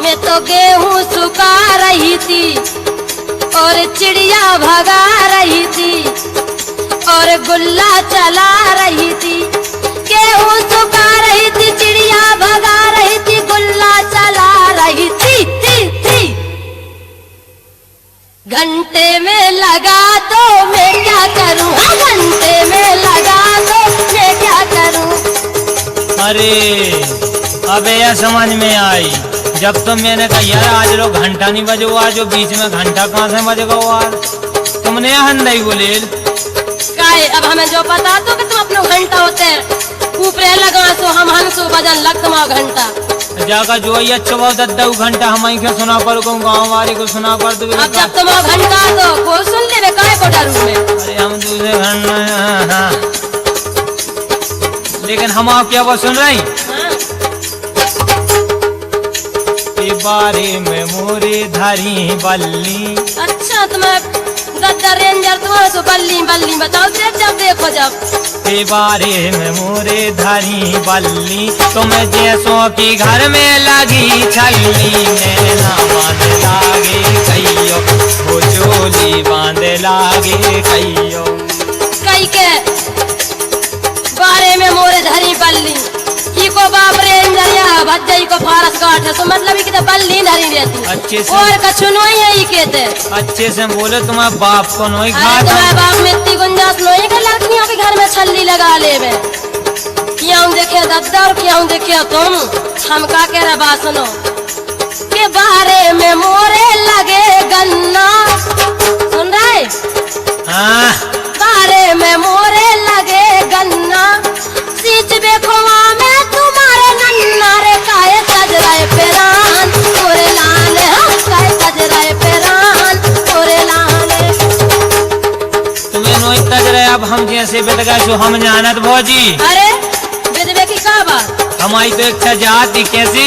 मैं तो गेहूं सुखा रही थी और चिड़िया भगा रही थी और गुल्ला चला रही थी, गेहूं सुखा रही थी, चिड़िया भगा रही थी, गुल्ला चला रही थी। घंटे में लगा तो मैं क्या करूं, घंटे में लगा तो मैं क्या करूं? अरे अबे यह समझ में आई, जब तो मैंने कहा यार आज लोग घंटा नहीं बजो, आज जो बीच में घंटा कहाँ से बजेगा यार, तुमने हंदई बोले काय अब हमें जो पता तो कि तुम अपने घंटा होते ऊपरे लगा सो हम हंसो बजन लग तुम घंटा जाका जो ये अच्छा बहुत घंटा हम क्या सुना पर गाँव वाले को सुना कर दो। अब जब तुम घंटा तो को सुन ले काय को डरू में? अरे हम दूसरे घंटा, लेकिन हम आप क्या बात सुन रही? बारे में मोरे धरी बल्ली। अच्छा तुम्हें गद्दा रेंजर तुम्हारे तो बल्ली बल्ली बताओ जब देखो जब के बारे में मोरे धरी बल्ली, तुम्हें जैसों की घर में लगी छल्ली, नैना बांध लागे कहियो, वो चोली बांध लागे कहियो। कई के बारे में मोरे धरी बल्ली, को बाप रेंजर या भज्जई को फारस काट है, तो मतलब कि तो बल्ली धरी रहती अच्छे से और कछु नहीं यही कहते। अच्छे से बोले तुम्हारे बाप को नहीं खा, तुम्हारे बाप में इतनी गुंजाइश नहीं कि लड़कियों के घर में छल्ली लगा ले में। क्यों देखे दद्दा और क्यों देखे तुम, हम का कह रहे बात सुनो। के बारे में मोरे लगे गन्ना, सुन रहे? हाँ। बारे में मोरे लगे गन्ना, सींच बेखुआ में तुम्हारे नन्ना रे काहे सज रहे पेरान तोरे लाने, काहे सज रहे पेरान तोरे लाने। तुम्हें नोई तज रहे अब हम जैसे बेद गए सो हम जानत भौजी। अरे बेदबे की का बात? हमारी तो एक जाति कैसी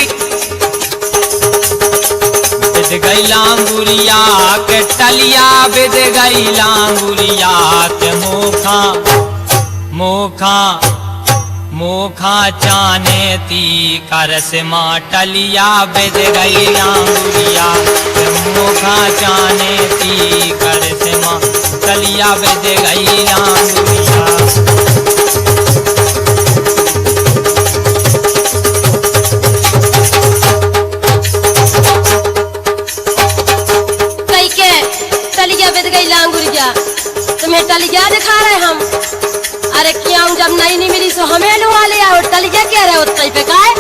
बिद गई लांगुरिया के टलिया, बिद गई लांगुरिया के मोखा मोखा मोखा चाने ती करस माँ टलिया, बिद गई लांगुरिया के मोखा चाने ती करस माँ टलिया, बिद गई लांगुरिया। तुम्हें टलिया दिखा रहे हम? अरे क्या जब नहीं मिली सो हमें लुआ लिया और टलिया कह रहे हो पे का है?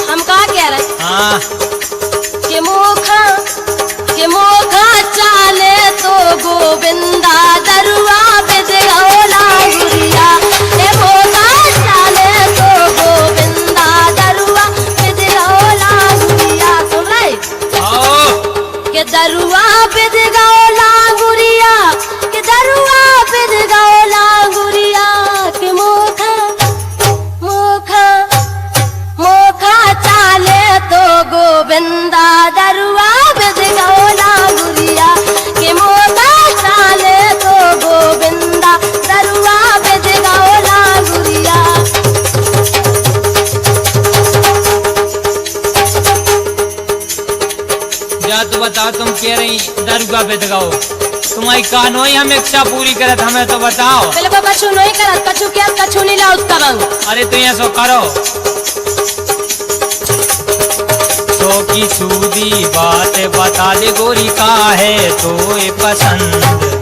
हम कहा कह रहे के मोखा चाले तो गोविंदा दरुआ बिद लांगुरिया, के मोखा चाले तो गोविंदा दरुआ बिद लांगुरिया। सुन रहे के दरुआ बिद लांगुरिया, के दरुआ बिद लांगुरिया, के मोखा मोखा मोखा चाले तो गोविंदा दरुआ बिद लांगुरिया, के मोखा चाले तो गोविंदा दरुआ बिद लांगुरिया। या तो बताओ तुम कह रही दरुआ बिद गाओ, तुम्हारी कानो ही हम इच्छा पूरी करत, हमें तो बताओ। बिल्कुल कछु नहीं करत, कछु क्या कछु नहीं लाउत करंग। अरे तो यहाँ सो करो सो की सूदी बात बता दे गोरी का है तो ये पसंद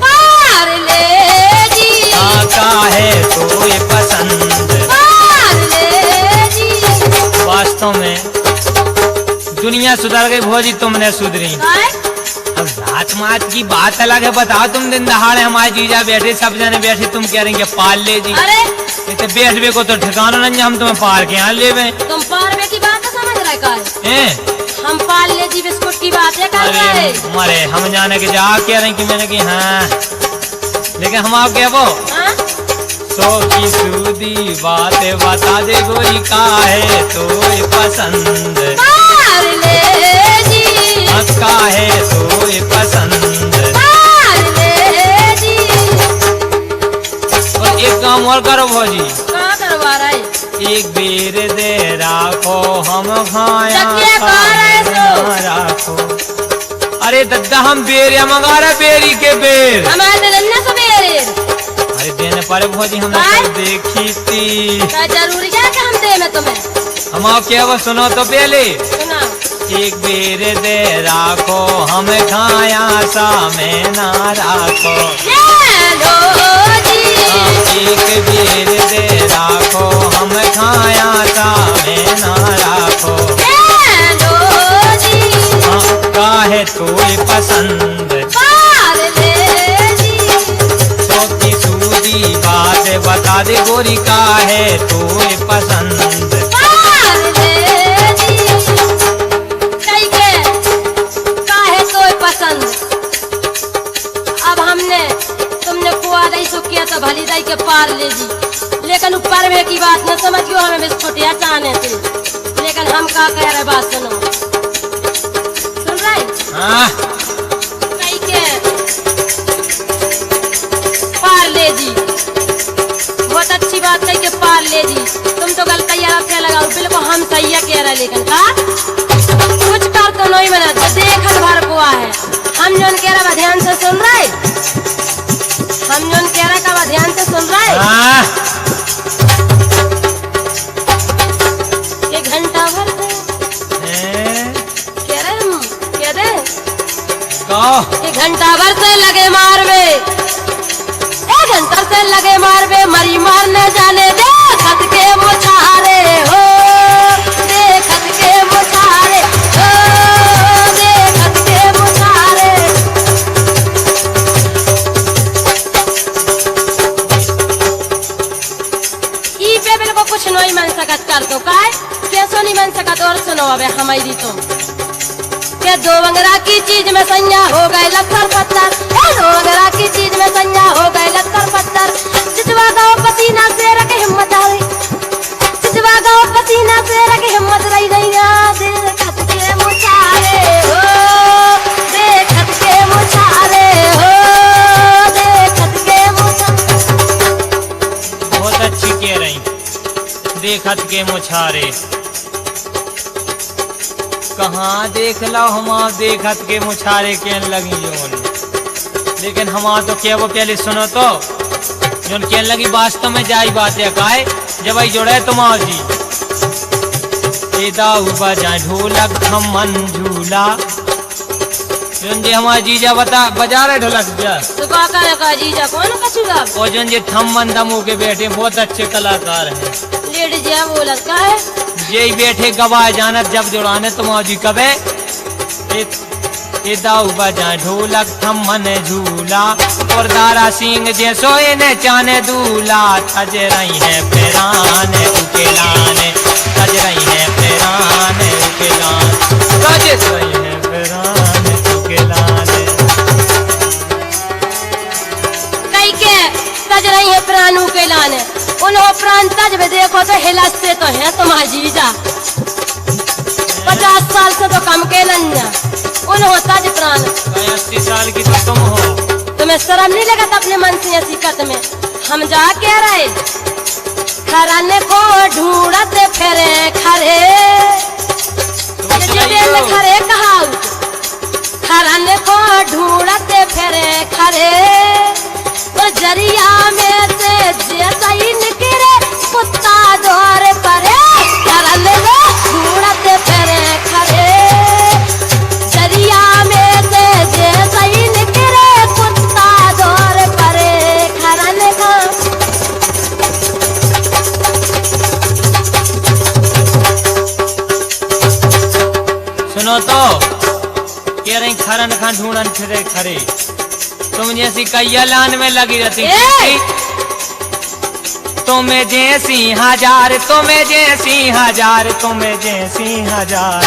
पार ले जी, का है तो ये पसंद पार ले जी। वास्तव में दुनिया सुधर गई भौजी, तुमने सुधरी। अब रात मात की बात अलग है, बताओ तुम दिन दहाड़े हमारे जीजा बैठे सब जने बैठे, तुम कह रही पाल ले जी। अरे तो बैठवे को तो ठिकाना नहीं, हम तुम्हें पार के यहाँ ले गए। तुम पारवे की बात समझ रहे का हैं? हम पाल ले जी बिस्कुट की बात है कर रहे। अरे हम जाने के जा कह रहे कि मैंने की हाँ, लेकिन हम आप क्या वो सो की सूदी बात बता दे गोरी का है तो ये पसंद पार ले जी, का है तो ये पसंद पार ले जी। और एक काम और करो भौजी, कहाँ करवा रहे? एक बेर दे राखो हम खाया चकिया कहाँ रहे सो? राखो। अरे दद्दा हम बेर मंगा रहे, बेरी के बेर हमारे दिन सवेरे। अरे देने पर भौजी हमने तो देखी थी। क्या जरूरी है कि हम दे में तुम्हें? हम आप क्या वो सुनो तो पहले सुना। एक बेर दे राखो हम खाया सा में ना राखो, ले लो जी। एक बेर दे राखो हम खाया सा में ना राखो, ले लो जी। काहे तो ये पसंद पार ले जी, सो की सूदी बात बता दे गोरी का है तो ये पसंद पार ले जी। कई के काहे तो पसंद। अब हमने तुमने कुआ दई सो किया तो भली दई के पार ले जी, लेकिन ऊपर में की बात न समझियो, हमें बिस्कुटिया चाहने थे, लेकिन हम का कह रहे बात सुनो। सुन रहे? हाँ कई के पार ले जी, बहुत अच्छी बात कही के पार ले जी। तुम तो गलत से लगाओ, बिल्कुल हम सही कह रहे, लेकिन का कुछ कर तो नहीं बना तो देखल भर कुआ है। हम जोन कह रहा ध्यान से सुन रहे, हम जोन कह रहा का ध्यान से सुन रहे। ये घंटा भर कह रहे हम कह रहे ये घंटा भर से लगे मारवे, एक घंटा से लगे मारवे, मरी मारने जाने दे खत के मुछारे हो, दे खत के मुछारे हो, दे खत के मुछारे। कुछ नहीं बन सकत कर तो काय कैसो नहीं बन सकत। और सुनो अब हमारी तुम के दो अंगरा की चीज में संज्ञा हो गए लत्तर पत्थर। दो अंगरा की चीज में संज्ञा हो गए लत्तर पत्थर। चितवा गाओ पसीना से रख हिम्मत आई। चितवा गाओ पसीना से रख हिम्मत रही नहीं देखत के मुछारे हो। देखत के मुछारे हो। देखत के मुछारे। बहुत अच्छी कह रही। देखत के मुछारे कहाँ देख लो हम देखत के मुछारे के लगी जोन। लेकिन हम तो क्या वो पहले सुनो तो जोन के लगी वास्तव में जाई बात है काहे जब आई जोड़े तुम जी दाऊ बजा ढोलक थमन झूला जोन जी हमारा जीजा बजा रहे ढोलक जा तो का जीजा कौन कछुआ और जोन जी थमन दमू के बैठे बहुत अच्छे कलाकार हैं। लेट जा बोलत का है यही बैठे गवाह जानत जब जोड़ाने तुम जी कबे दाऊ बजा ढोलक थमन झूला और दारा सिंह जैसो इन्हें चाने दूला। तज रही है फेराने उकेलाने तज रही है फेराने उकेलाने तज रही है फेराने उकेलाने। कई के तज रही है प्राण उकेलाने उन्हों प्राण तज में देखो तो हिलसते तो है तुम्हारा जीजा 50 साल से तो कम के नन्या उन्हों तज प्राण 80 साल की तो तुम हो। तुम्हें शर्म नहीं लगता अपने मन से हकीकत में हम जा के रहे खराने को ढूंढते फेरे खरे खरे कहा खराने को ढूंढते फेरे खरे तो जरिया में से जैसा ही निकले कुत्ता दौर परे खराने को ढूंढते फेरे खरे जरिया में से जैसा ही निकले कुत्ता दौर परे खराने को। सुनो तो कह रही खरन खान ढूंढन फिरे खरे तुम जैसी कैया लान में लगी रहती तुम्हें जैसी हजार तुम्हें जैसी हजार तुम्हें जैसी हजार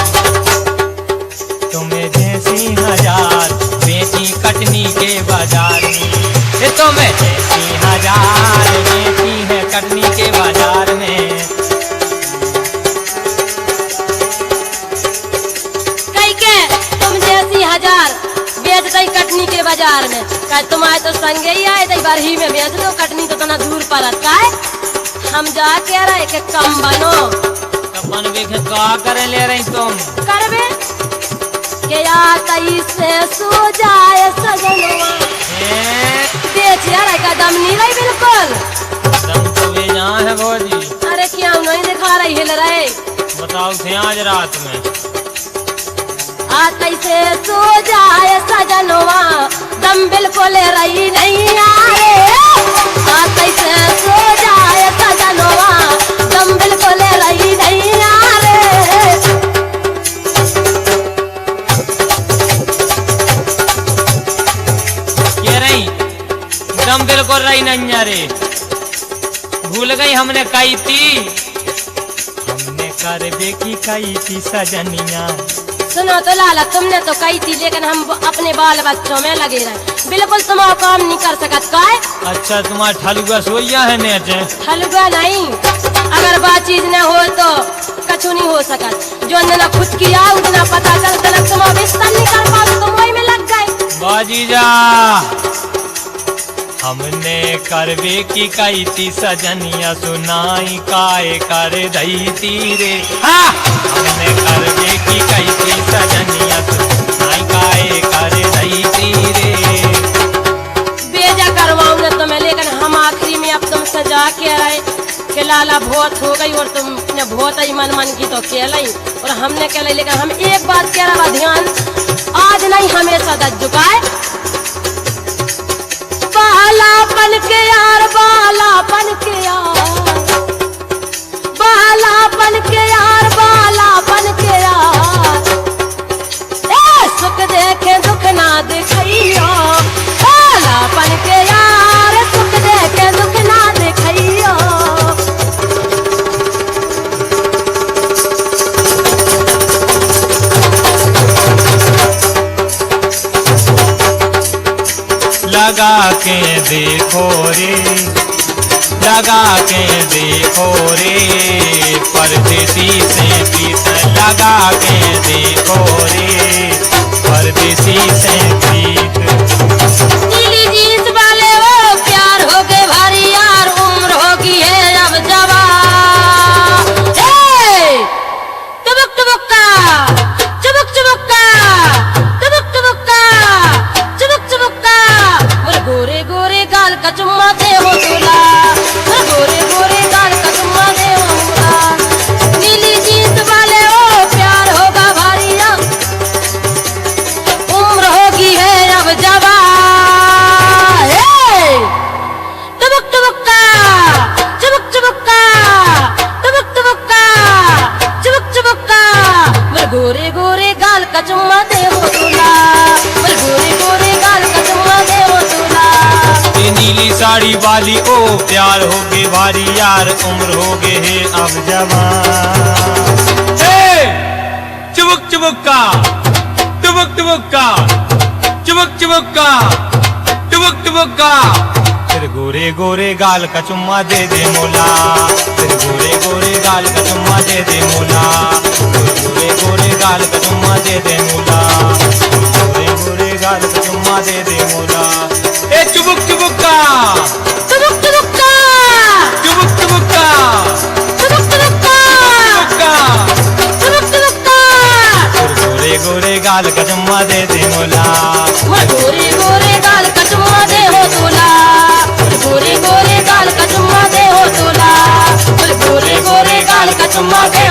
तुम्हें जैसी हजार बेची कटनी के बाजार में तुम्हें जैसी हजार बेची है कटनी के बाजार में। कई के तुम जैसी हजार बेच दई कटनी के बाजार में कह तुम्हारे तो संगे ही आए दई बरही में बेच दो कटनी तो तना दूर पड़त का हम जा के रहे के कम बनो कपन के का करे ले रही तुम करबे के या तई से सो जाए सजनवा बेच यार का दम नहीं रही बिल्कुल दम तो वे जहाँ है भौजी। अरे क्या नहीं दिखा रही हिल रहे बताओ थे आज रात में आते से सो जाए सजनवा दम बिल्कुल रही नहीं आए आते से सो जाए सजनवा दम बिल्कुल रही नहीं आए। ये रही दम बिल्कुल रही नहीं अरे भूल गई हमने कही थी हमने करबे की कही थी सजनिया। सुनो तो लाला तुमने तो कही थी लेकिन हम अपने बाल बच्चों में लगे रहे बिल्कुल तुम्हारा काम नहीं कर सकत काय। अच्छा तुम्हारा ठलुआ सोइया है ने ठलुआ नहीं अगर बात चीज न हो तो कछु नहीं हो सकत जो न खुद किया उतना पता चल तक तुम विस्तार नहीं कर पाओ तुम वही में लग गए बाजी जा। हमने करबे की कही थी सजनिया सुनाई काए कर दई तीरे हमने करबे की कही थी सजनिया सुनाई काए कर दई तीरे। बेजा करवाऊंगा तुम्हें लेकिन हम आखिरी में अब तुम सजा के आए कि लाला बहुत हो गई और तुमने बहुत ही मन मन की तो कहलाई और हमने कहलाई लेकिन हम एक बात कह रहा ध्यान आज नहीं हमेशा दज झुकाए बालापन के यार बालापन के यार बालापन के यार बालापन के यार सुख देखे दुख ना दिखैया बालापन के यार सुख देखे दुख ना दिखैया। लगा के देखो रे, लगा के देखो रे, परदेसी से प्रीत लगा के देखो रे, परदेसी से प्रीत। नीली जींस वाले वो प्यार हो गए भारी यार, उम्र होगी है अब जवान। टुबुक टुबुक्का, चुबुक चुबुक्का, टुबुक टुबुक्का, चुबुक चुबुक्का, मोरे गोरे गोरे गाल का चुम्मा दे हो दूल्हा, मोरे गोरे गोरे गाल का चुम्मा दे हो दूल्हा। नीली जींस वाले वो प्यार होगा भारी यार, उम्र होगी है अब जवान। टुबुक टुबुक्का, चुबुक चुबुक्का, टुबुक टुबुक्का, चुबुक चुबुक्का, मेरे गोरे गोरे गाल का चुम्मा दे हो दूल्हा, मेरे गोरे गोरे गाल का चुम्मा दे हो दूल्हा। ये नीली साड़ी वाली ओ प्यार हो गए भारी यार, उम्र हो गए है अब जवान। चुबुक चुबुक्का, टुबुक टुबुक्का, चुबुक चुबुक्का, टुबुक टुबुक्का, तेरे गोरे गोरे गाल का चुम्मा दे दे मोला, तेरे गोरे गोरे गाल का चुम्मा दे दे मोला, तेरे गोरे गोरे गाल का चुम्मा दे दे मोला, गोरे गोरे गाल का चुम्मा दे दे मोला। ए चुबुक चुबुक्का, टुबुक टुबुक्का, चुबुक चुबुक्का, टुबुक टुबुक्का, चुबुक टुबुक टुबुक्का, तेरे गोरे गोरे गाल का चुम्मा दे दे मोला, मेरे गोरे गोरे गाल का चुम्मा दे हो दूल्हा, मेरे गोरे गोरे गाल का चुम्मा दे हो दूल्हा, मेरे गोरे गोरे गाल का चुम्मा दे